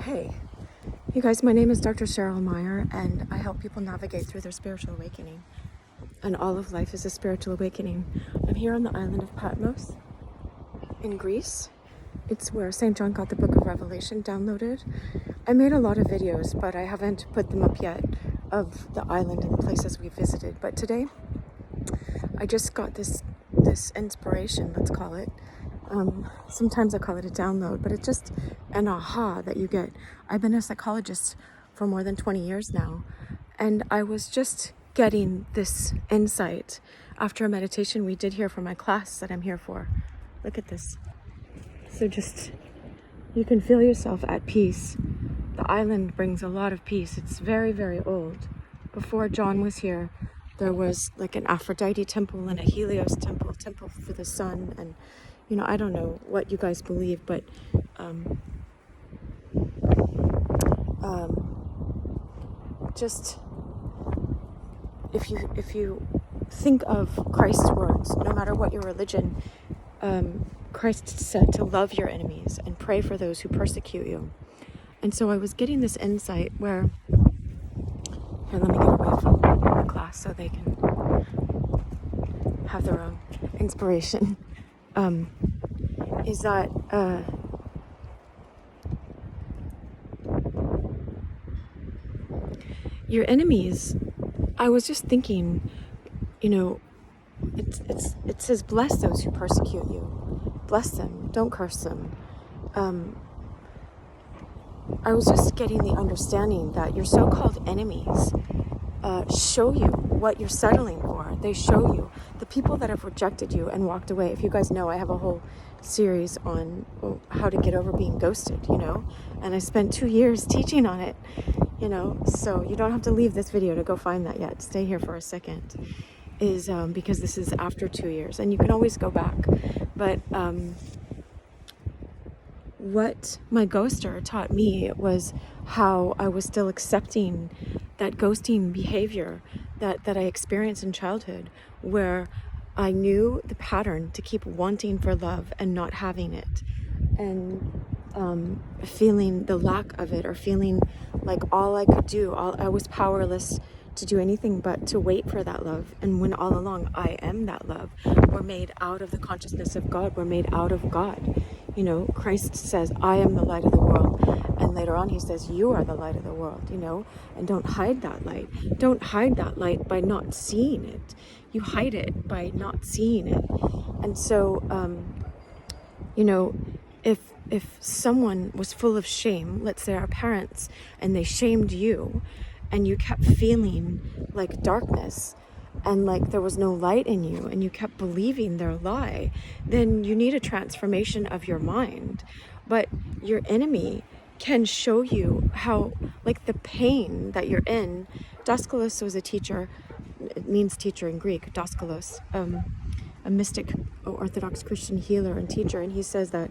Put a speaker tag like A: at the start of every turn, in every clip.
A: Hey, you guys, my name is Dr. Cheryl Meyer, and I help people navigate through their spiritual awakening. And all of life is a spiritual awakening. I'm here on the island of Patmos in Greece. It's where St. John got the Book of Revelation downloaded. I made a lot of videos, but I haven't put them up yet of the island and the places we visited. But today, I just got this inspiration, let's call it. Sometimes I call it a download, but it's just an aha that you get. I've been a psychologist for more than 20 years now, and I was just getting this insight after a meditation we did here for my class that I'm here for. Look at this. So just, you can feel yourself at peace. The island brings a lot of peace. It's very, very old. Before John was here, there was like an Aphrodite temple and a Helios temple for the sun, and I don't know what you guys believe, but just if you think of Christ's words, no matter what your religion, Christ said to love your enemies and pray for those who persecute you. And so I was getting this insight where, here, let me get away from the class so they can have their own inspiration. Is that your enemies, I was just thinking, it says bless those who persecute you. Bless them, don't curse them. I was just getting the understanding that your so-called enemies show you what you're settling for. They show you the people that have rejected you and walked away. If you guys know, I have a whole series on how to get over being ghosted, and I spent 2 years teaching on it, so you don't have to leave this video to go find that yet. Stay here for a second, because this is after 2 years, and you can always go back. But what my ghoster taught me was how I was still accepting that ghosting behavior that I experienced in childhood, where I knew the pattern to keep wanting for love and not having it, and feeling the lack of it, or feeling like all I could do, I was powerless to do anything but to wait for that love. And when all along I am that love, we're made out of the consciousness of God, we're made out of God. Christ says, I am the light of the world. And later on he says, you are the light of the world, and don't hide that light. Don't hide that light by not seeing it. You hide it by not seeing it. And so, if someone was full of shame, let's say our parents, and they shamed you, and you kept feeling like darkness, and like there was no light in you, and you kept believing their lie, then you need a transformation of your mind. But your enemy can show you how, like, the pain that you're in. Daskalos was a teacher. It means teacher in Greek, Daskalos, a mystic, Orthodox Christian healer and teacher. And he says that,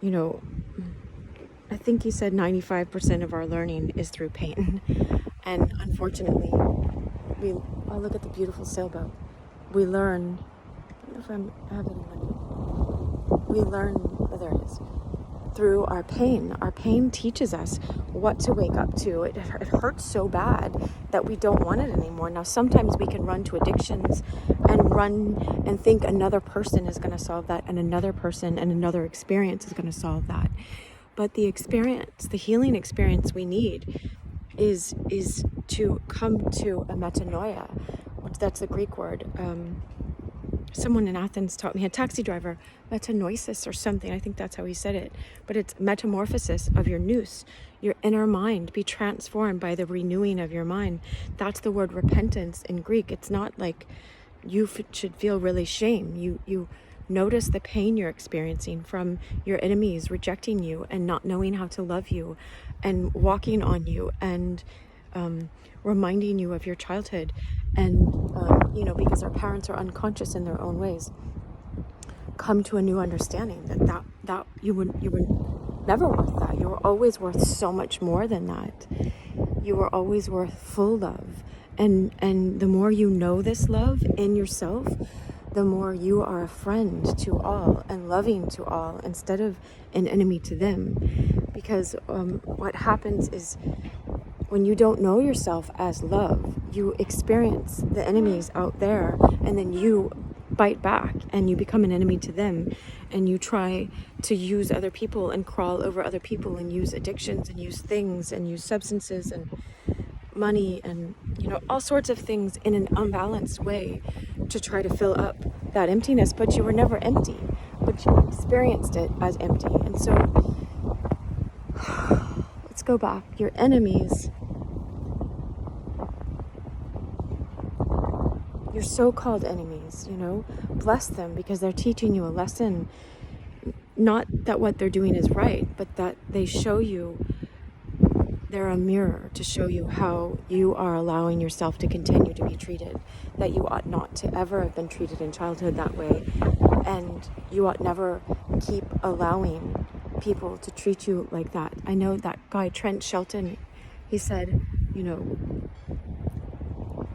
A: I think he said 95% of our learning is through pain. And unfortunately, look at the beautiful sailboat. We learn, I don't know if I have it in my, we learn, there it is, through our pain. Our pain teaches us what to wake up to. It hurts so bad that we don't want it anymore. Now, sometimes we can run to addictions and run and think another person is going to solve that, and another person and another experience is going to solve that. But the experience, the healing experience we need is to come to a metanoia. That's the Greek word. Someone in Athens taught me, a taxi driver, metanoisis or something. I think that's how he said it. But it's metamorphosis of your nous, your inner mind. Be transformed by the renewing of your mind. That's the word repentance in Greek. It's not like you should feel really shame. You notice the pain you're experiencing from your enemies rejecting you and not knowing how to love you and walking on you and reminding you of your childhood. And, because our parents are unconscious in their own ways, come to a new understanding that you were never worth that. You were always worth so much more than that. You were always worth full love. And the more you know this love in yourself, the more you are a friend to all and loving to all instead of an enemy to them. Because what happens is when you don't know yourself as love, you experience the enemies out there, and then you bite back and you become an enemy to them, and you try to use other people and crawl over other people and use addictions and use things and use substances and money and all sorts of things in an unbalanced way to try to fill up that emptiness. But you were never empty, but you experienced it as empty. And so let's go back. Your enemies, your so-called enemies, bless them, because they're teaching you a lesson. Not that what they're doing is right, but that they show you, they're a mirror to show you how you are allowing yourself to continue to be treated, that you ought not to ever have been treated in childhood that way, and you ought never keep allowing people to treat you like that. I know that guy Trent Shelton, he said,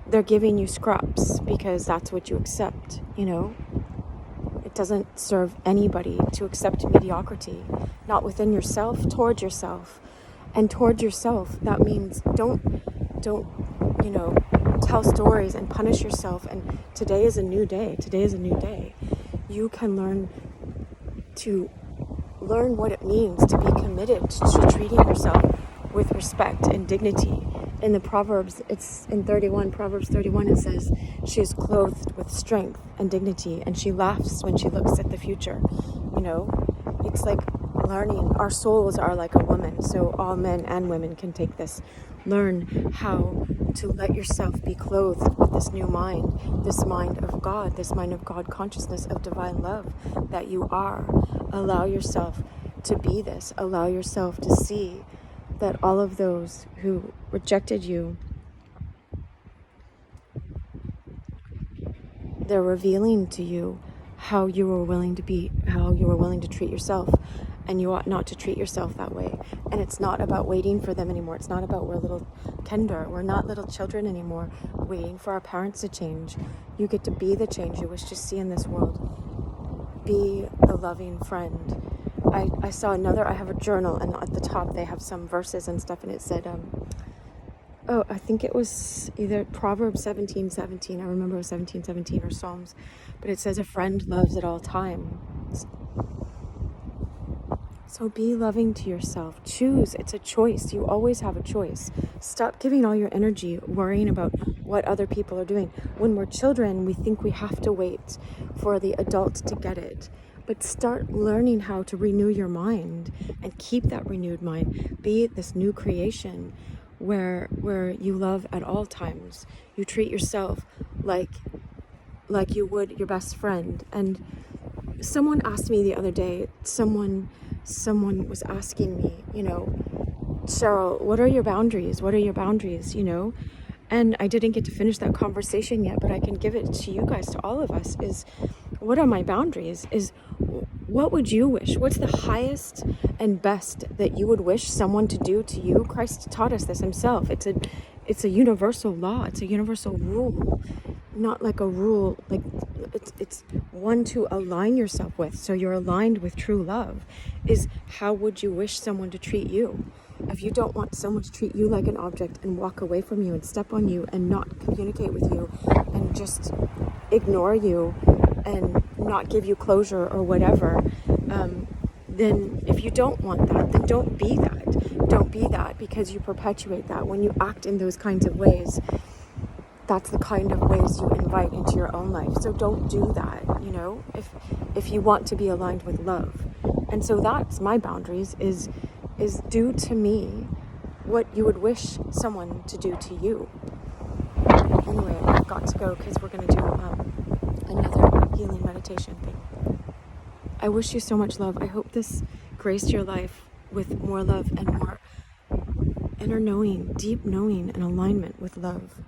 A: they're giving you scraps because that's what you accept. It doesn't serve anybody to accept mediocrity, not within yourself, towards yourself. And towards yourself, that means don't tell stories and punish yourself. And today is a new day. Today is a new day. You can learn what it means to be committed to treating yourself with respect and dignity. In the Proverbs, it's in Proverbs 31, it says, she is clothed with strength and dignity, and she laughs when she looks at the future. It's like learning. Our souls are like a woman, so all men and women can take this. Learn how to let yourself be clothed with this new mind, this mind of God consciousness of divine love that you are. Allow yourself to be this. Allow yourself to see that all of those who rejected you, they're revealing to you how you were willing to be, how you were willing to treat yourself, and you ought not to treat yourself that way. And it's not about waiting for them anymore. It's not about we're little kinder. We're not little children anymore waiting for our parents to change. You get to be the change you wish to see in this world. Be a loving friend. I saw I have a journal, and at the top they have some verses and stuff, and it said, I think it was either Proverbs 17:17. I remember it was 17:17 or Psalms, but it says a friend loves at all times. So be loving to yourself. Choose. It's a choice. You always have a choice. Stop giving all your energy worrying about what other people are doing. When we're children, we think we have to wait for the adult to get it. But start learning how to renew your mind and keep that renewed mind. Be this new creation where you love at all times. You treat yourself like you would your best friend. And someone asked me the other day, someone was asking me, Cheryl, what are your boundaries? What are your boundaries, And I didn't get to finish that conversation yet, but I can give it to you guys, to all of us, is what are my boundaries? Is what would you wish? What's the highest and best that you would wish someone to do to you? Christ taught us this himself. It's a universal law. It's a universal rule. Not like a rule, like it's one to align yourself with. So you're aligned with true love. Is how would you wish someone to treat you? If you don't want someone to treat you like an object and walk away from you and step on you and not communicate with you and just ignore you and not give you closure or whatever, then if you don't want that, then don't be that. Don't be that, because you perpetuate that. When you act in those kinds of ways, that's the kind of ways you invite into your own life. So don't do that, if you want to be aligned with love. And so that's my boundaries, is do to me what you would wish someone to do to you. Anyway, I've got to go because we're going to do another healing meditation thing. I wish you so much love. I hope this graced your life with more love and more inner knowing, deep knowing and alignment with love.